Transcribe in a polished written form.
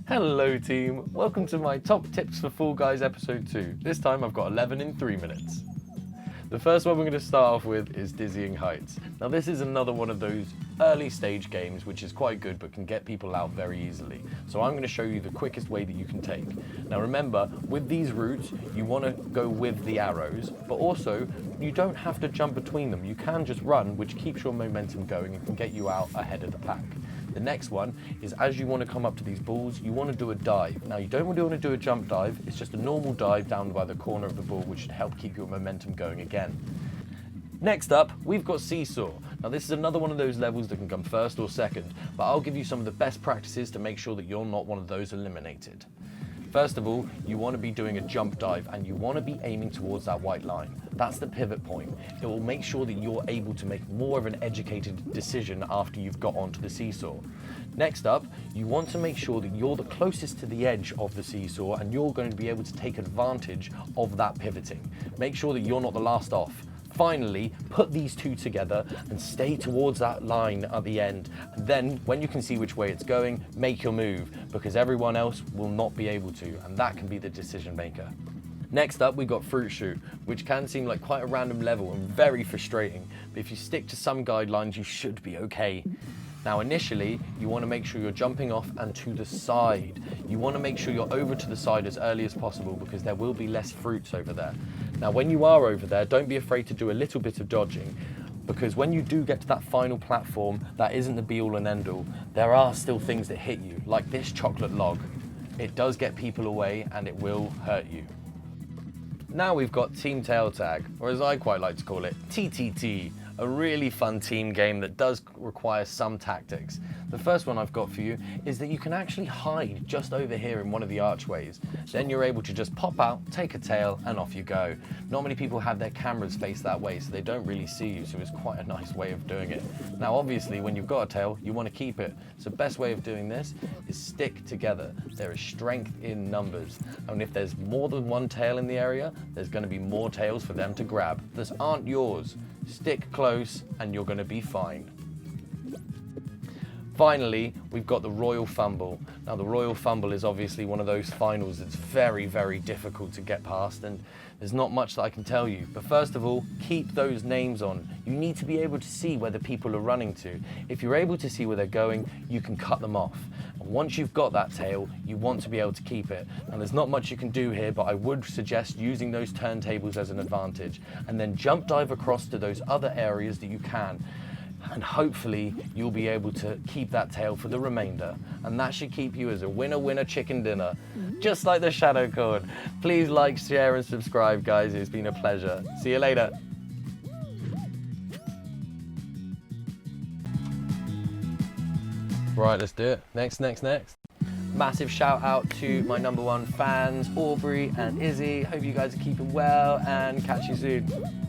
Hello team, welcome to my top tips for Fall Guys episode 2. This time I've got 11 in 3 minutes. The first one we're going to start off with is Dizzying Heights. Now this is another one of those early stage games which is quite good but can get people out very easily. So I'm going to show you the quickest way that you can take. Now remember, with these routes you want to go with the arrows, but also you don't have to jump between them. You can just run, which keeps your momentum going and can get you out ahead of the pack. The next one is, as you want to come up to these balls, you want to do a dive. Now you don't want to do a jump dive, it's just a normal dive down by the corner of the ball, which should help keep your momentum going again. Next up, we've got Seesaw. Now this is another one of those levels that can come first or second, but I'll give you some of the best practices to make sure that you're not one of those eliminated. First of all, you want to be doing a jump dive and you want to be aiming towards that white line. That's the pivot point. It will make sure that you're able to make more of an educated decision after you've got onto the seesaw. Next up, you want to make sure that you're the closest to the edge of the seesaw and you're going to be able to take advantage of that pivoting. Make sure that you're not the last off. Finally, put these two together and stay towards that line at the end. And then, when you can see which way it's going, make your move, because everyone else will not be able to, and that can be the decision maker. Next up, we've got Fruit Chute, which can seem like quite a random level and very frustrating, but if you stick to some guidelines, you should be okay. Now initially, you want to make sure you're jumping off and to the side. You want to make sure you're over to the side as early as possible because there will be less fruits over there. Now when you are over there, don't be afraid to do a little bit of dodging, because when you do get to that final platform, that isn't the be all and end all. There are still things that hit you, like this chocolate log. It does get people away and it will hurt you. Now we've got Team Tail Tag, or as I quite like to call it, TTT. A really fun team game that does require some tactics. The first one I've got for you is that you can actually hide just over here in one of the archways. Then you're able to just pop out, take a tail, and off you go. Not many people have their cameras face that way, so they don't really see you, so it's quite a nice way of doing it. Now obviously, when you've got a tail, you want to keep it. So the best way of doing this is stick together. There is strength in numbers. And if there's more than one tail in the area, there's going to be more tails for them to grab. Those aren't yours. Stick close and you're going to be fine. Finally, we've got the Royal Fumble. Now the Royal Fumble is obviously one of those finals that's very, very difficult to get past, and there's not much that I can tell you. But first of all, keep those names on. You need to be able to see where the people are running to. If you're able to see where they're going, you can cut them off. And once you've got that tail, you want to be able to keep it. And there's not much you can do here, but I would suggest using those turntables as an advantage, and then jump dive across to those other areas that you can. And hopefully you'll be able to keep that tail for the remainder, and that should keep you as a winner chicken dinner, just like the shadow cord. Please like, share and subscribe, guys. It's been a pleasure. See you later. Right, let's do it. Next. Massive shout out to my #1 fans, Aubrey and Izzy. Hope you guys are keeping well, and catch you soon.